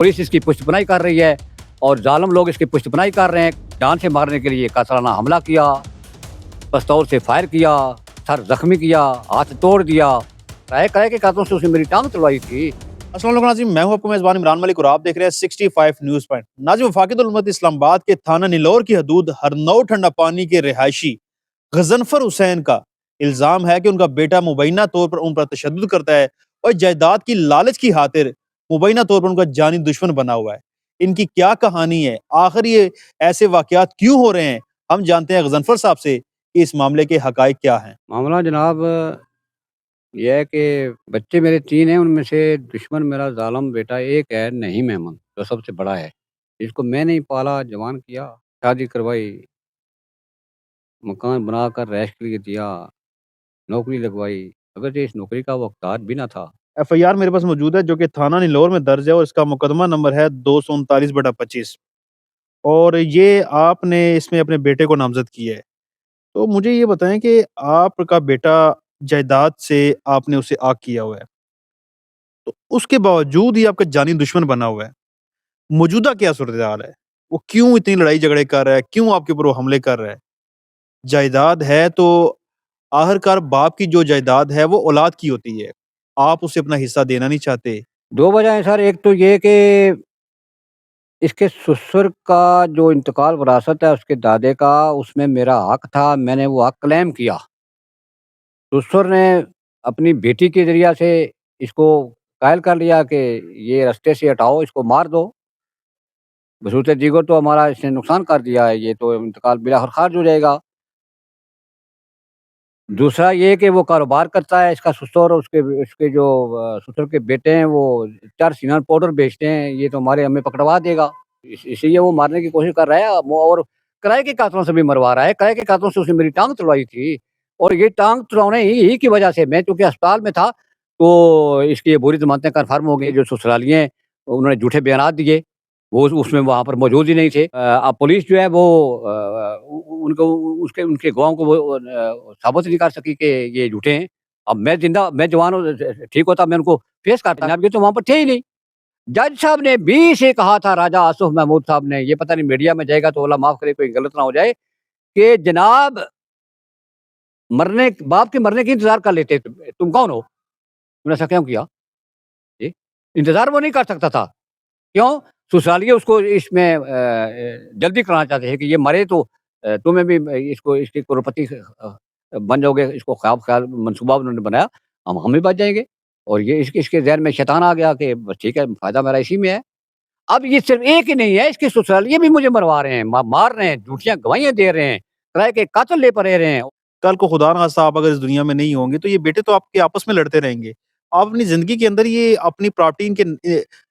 Police इसकी पुष्टपनाही कर रही है और जालिम लोग इसकी पुष्टपनाही कर रहे हैं। जान से मारने के लिए कातलाना हमला किया, पिस्तौल से फायर किया, सर जख्मी किया, हाथ तोड़ दिया। कहे के कातलों से उसने मेरी टांग तुड़वाई थी। अस्सलाम वालेकुम नाज़रीन, मैं हूं आपको मेज़बान इमरान मलिक और आप देख रहे हैं 65 न्यूज़ पॉइंट। नाज़रीन, वफाक़ियतुल उम्मत इस्लामाबाद के थाना निलौर की हदूद हरनौ ठंडा पानी के रिहायशी गजनफर हुसैन का इल्ज़ाम है कि उनका बेटा मुबैना तौर पर उन पर तशद्दुद करता है और जायदाद की लालच की खातिर मुबैना तौर पर उनका जानी दुश्मन बना हुआ है। इनकी क्या कहानी है, आखिर ये ऐसे वाक़यात क्यों हो रहे हैं? हम जानते हैं गजनफर साहब से कि इस मामले के हक़ाइक़ क्या हैं। मामला जनाब ये है कि बच्चे मेरे 3 हैं, उनमें से दुश्मन मेरा ज़ालिम बेटा एक है नईम अहमद, जो सबसे बड़ा है। जिसको मैंने ही पाला, जवान किया, शादी करवाई, मकान बनाकर रैश के लिए दिया, नौकरी लगवाई। अगरचे इस नौकरी का वो हकदार भी ना था। एफआईआर मेरे पास मौजूद है जो कि थाना निलौर में दर्ज है और इसका मुकदमा नंबर है 239/25 और ये आपने इसमें अपने बेटे को नामजद किया है। तो मुझे ये बताएं कि आपका बेटा जायदाद से आपने उसे आग किया हुआ है, तो उसके बावजूद ही आपका जानी दुश्मन बना हुआ है। मौजूदा क्या सूरत हाल है? वो क्यों इतनी लड़ाई झगड़े कर रहा है? क्यों आपके ऊपर वो हमले कर रहा है? जायदाद है तो आखिरकार बाप की जो जायदाद है वो औलाद की होती है। आप उसे अपना हिस्सा देना नहीं चाहते। 2 वजह हैं सर, एक तो ये कि इसके ससुर का जो इंतकाल विरासत है उसके दादे का, उसमें मेरा हक था, मैंने वो हक क्लेम किया। ससुर ने अपनी बेटी के ज़रिया से इसको कायल कर लिया कि ये रास्ते से हटाओ, इसको मार दो। बशूरत दीगर तो हमारा इसने नुकसान कर दिया है, ये तो इंतकाल बिलाखिर खारिज हो जाएगा। दूसरा ये कि वो कारोबार करता है, इसका ससुर, उसके उसके जो ससुर के बेटे हैं वो चारसिनार पाउडर बेचते हैं, ये तो हमें पकड़वा देगा। इसीलिए वो मारने की कोशिश कर रहा है वो, और किराए के कातलों से भी मरवा रहा है। किराए के कातलों से उसने मेरी टाँग तुड़वाई थी और ये टाँग तुड़वाने ही की वजह से मैं चूँकि अस्पताल में था, तो इसकी ये बुरी ज़मानतें कन्फर्म हो गई। जो ससुरालिए हैं, उन्होंने झूठे बयानात दिए, वो उसमें वहाँ पर मौजूद ही नहीं थे। अब पुलिस जो है वो उनको उसके उनके गवाहों को वो साबित नहीं कर सकी कि ये झूठे हैं। अब मैं जवान और ठीक होता, मैं उनको पेश करता, जनाब ये तो वहाँ पर थे ही नहीं। जज साहब ने भी से कहा था, राजा आसिफ महमूद साहब ने, ये पता नहीं मीडिया में जाएगा तो अल्लाह माफ़ करे कोई गलत ना हो जाए, कि जनाब बाप के मरने की इंतज़ार कर लेते, तुम कौन हो? मैंने ऐसा क्यों किया? जी, इंतज़ार वो नहीं कर सकता था। क्यों? ससुरालिए उसको इसमें जल्दी कराना चाहते हैं कि ये मरे तो तुम्हें भी इसको इसकी करोड़पति बन जाओगे, इसको ख़्याल मंसूबा उन्होंने बनाया, हम भी बच जाएँगे। और ये इसके ज़हन में शैतान आ गया कि बस ठीक है, फ़ायदा मेरा इसी में है। अब ये सिर्फ़ एक ही नहीं है, इसके ससुरालिए भी मुझे मरवा रहे हैं, मार रहे हैं, झूठियाँ गवाहियाँ दे रहे हैं, किराए के कातिल ले पड़े रहे हैं। कल को खुदा ना खास्ता आप अगर इस दुनिया में नहीं होंगे तो ये बेटे तो आपके आपस में लड़ते रहेंगे। आप अपनी ज़िंदगी के अंदर ये अपनी प्रॉपर्टी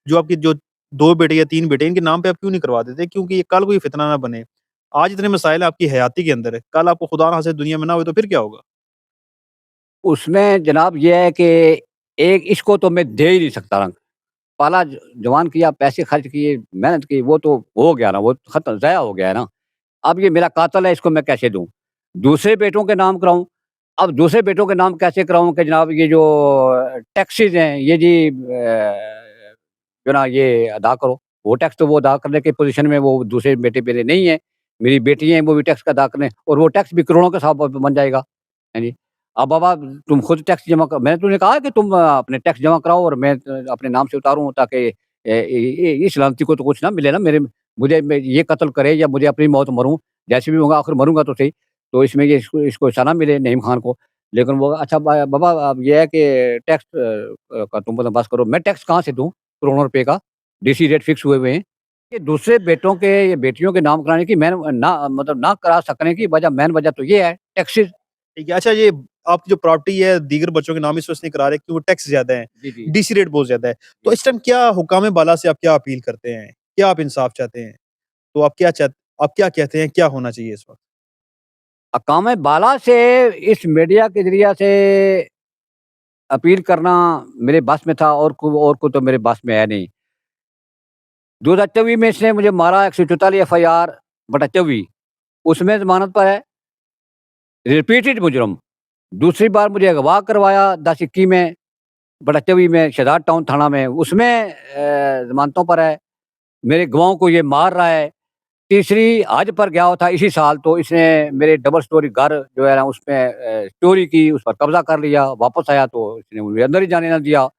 जो आपके जो 2 बेटे या 3 बेटे इनके नाम पे आप क्यों नहीं करवा देते? क्योंकि ये कल कोई फितना ना बने। आज इतने मसाइल आपकी हयाती के अंदर है, कल आपको खुदा ना खास्ता दुनिया में ना हुए तो फिर क्या होगा? उसमें जनाब ये है कि एक इसको तो मैं दे ही नहीं सकता रंग। पाला, जवान किया, पैसे खर्च किए, मेहनत की, वो तो हो गया ना, वो खत्म, ज़ाया हो गया है ना। अब ये मेरा कातिल है, इसको मैं कैसे दूँ? दूसरे बेटों के नाम कराऊँ। अब दूसरे बेटों के नाम कैसे कराऊँ कि जनाब ये जो टैक्सेज़ हैं, ये जी जो ना ये अदा करो। वो टैक्स तो वो अदा करने की पोज़ीशन में वो दूसरे बेटे मेरे नहीं हैं। मेरी बेटी हैं, वो भी टैक्स अदा करें और वो टैक्स भी करोड़ों के हिसाब बन जाएगा। हैं जी। अब बाबा तुम खुद टैक्स जमा कर, मैंने तुम्हें कहा है कि तुम अपने टैक्स जमा कराओ और मैं अपने नाम से उतारूँ, ताकि इस सलामती को तो कुछ ना मिले ना मेरे, मुझे मैं ये कत्ल करे या मुझे अपनी मौत मरूँ, जैसे भी होगा आखिर मरूँगा तो सही। तो इसमें ये इसको इसको हिस्सा ना मिले नईम खान को। लेकिन वो अच्छा बाबा अब ये है कि टैक्स का तुम बंदोबस्त करो। मैं टैक्स कहाँ से दूँ करोड़ों रुपए का? डीसी रेट फिक्स हुए हुए हैं। ये दूसरे बेटों के या बेटियों के नाम कराने की ना करा सकने की मेन वजह तो ये है, टैक्सेस। ठीक है, अच्छा ये आपकी जो प्रॉपर्टी है दीगर बच्चों के नाम इस वजह से नहीं करा रहे क्योंकि वो टैक्स ज़्यादा है, जी, जी। डीसी रेट बहुत ज़्यादा है। तो जी। इस टाइम क्या हुकाम बाला से आप क्या अपील करते हैं? क्या आप इंसाफ चाहते हैं? तो आप क्या कहते हैं, क्या होना चाहिए इस वक़्त? अक़ाम बाला से इस मीडिया के ज़रिया से अपील करना मेरे बस में था, और को तो मेरे बस में है नहीं। 2024 में इसने मुझे मारा, 144 एफआईआर बटा 24, उसमें ज़मानत पर है, रिपीटेड मुजरिम। दूसरी बार मुझे अगवा करवाया 10-21 में, बड़ाचवी में शहजाद टाउन थाना में, उसमें ज़मानतों पर है। मेरे गवाहों को ये मार रहा है। तीसरी हज पर गया हुआ था इसी साल, तो इसने मेरे डबल स्टोरी घर जो है ना उसमें चोरी की, उस पर कब्ज़ा कर लिया। वापस आया तो इसने मुझे अंदर ही जाने ना दिया।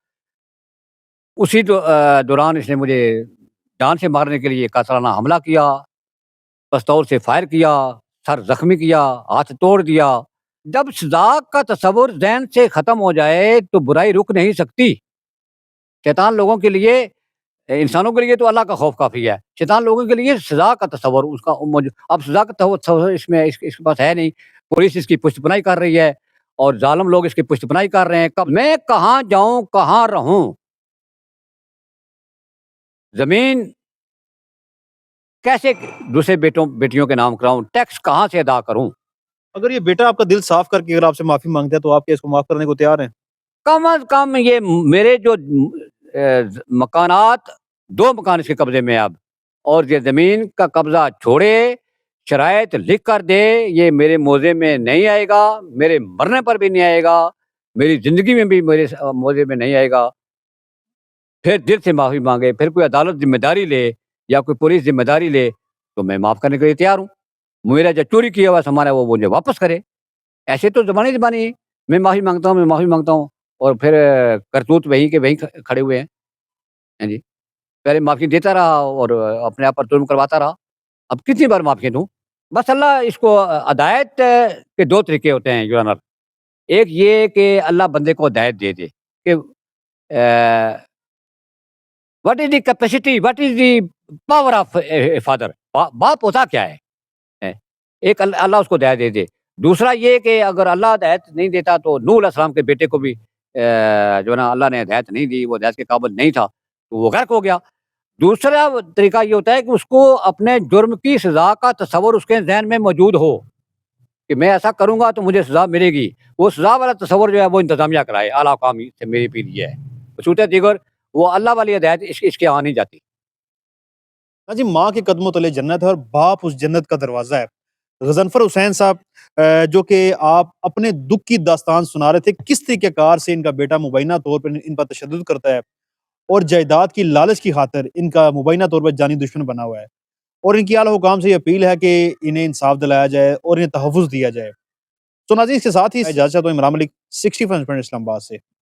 उसी दौरान इसने मुझे जान से मारने के लिए कातलाना हमला किया, पिस्तौल से फायर किया, सर ज़ख्मी किया, हाथ तोड़ दिया। जब सज़ा का तसव्वुर ज़हन से ख़त्म हो जाए तो बुराई रुक नहीं सकती। शैतान लोगों के लिए, इंसानों के लिए तो अल्लाह का खौफ काफ़ी है। शैतान लोगों के लिए सज़ा का तसव्वुर उसका मौजू अब सज़ा का तसव्वुर इसमें इसके पास है नहीं। पुलिस इसकी पुश्तपनाही कर रही है और ज़ालिम लोग इसकी पुश्तपनाही कर रहे हैं। कब मैं कहाँ जाऊँ, कहाँ रहूँ? ज़मीन कैसे दूसरे बेटियों के नाम कराऊँ? टैक्स कहाँ से अदा करूँ? अगर ये बेटा आपका दिल साफ करके अगर आपसे माफ़ी माँगता है, तो आप क्या इसको माफ़ करने को तैयार हैं? कम अज़ कम ये मेरे जो मकानात, 2 मकान इसके कब्ज़े में है अब, और ये ज़मीन का कब्ज़ा छोड़े, शराइत लिख कर दे, ये मेरे मोज़े में नहीं आएगा, मेरे मरने पर भी नहीं आएगा, मेरी ज़िंदगी में भी मेरे मोज़े में नहीं आएगा। फिर दिल से माफ़ी माँगे, फिर कोई अदालत ज़िम्मेदारी ले या कोई पुलिस ज़िम्मेदारी ले, तो मैं माफ़ करने के लिए तैयार हूँ। मेरा जो चोरी किया हुआ सामान है वो मुझे वापस करे। ऐसे तो ज़बानी-ज़बानी मैं माफ़ी माँगता हूँ, मैं माफ़ी माँगता हूँ, और फिर करतूत वहीं के वहीं खड़े हुए हैं। हाँ जी। पहले माफ़ी देता रहा और अपने आप पर जुल्म करवाता रहा। अब कितनी बार माफ़ी दूँ? बस अल्लाह इसको हिदायत के 2 तरीके होते हैं योर ऑनर। एक ये कि अल्लाह बंदे को हिदायत दे दे कि what is the capacity, what is the power of a father. बाप होता क्या है? हैं? एक अल्लाह उसको हिदायत दे दे। दूसरा ये कि अगर अल्लाह हिदायत नहीं देता तो नूह अलैहिस्सलाम के बेटे को भी जो है ना अल्लाह ने हिदायत नहीं दी, वो हिदायत के काबिल नहीं था, तो वो गर्क हो गया। दूसरा तरीका ये होता है कि उसको अपने जुर्म की सज़ा का तसव्वुर उसके ज़हन में मौजूद हो कि मैं ऐसा करूँगा तो मुझे सज़ा मिलेगी। वो सज़ा वाला तसव्वुर जो है वो इंतज़ामिया कराए, आला काम से मेरी अपील ये है। बशूरत दीगर वो अल्लाह वाली हिदायत इसके यहाँ नहीं जाती। हाँ जी, माँ के कदमों तले जन्नत है और बाप उस जन्नत का दरवाज़ा है। गज़नफ़र हुसैन साहब, जो कि आप अपने दुःख की दास्तान सुना रहे थे, किस तरीक़ेकार से इनका बेटा मुबैना तौर पे इन पर तशद्दुद करता है और जायदाद की लालच की खातिर इनका मुबैना तौर पर जानी दुश्मन बना हुआ है। और इनकी आला हुकाम से ये अपील है कि इन्हें इंसाफ दिलाया जाए और इन्हें तहफ़्फ़ुज़ दिया जाए। तो नाज़रीन, इसके साथ ही इजाज़त चाहता हूँ। इमरान मलिक, 60 फ्रेंड्स इस्लामाबाद से।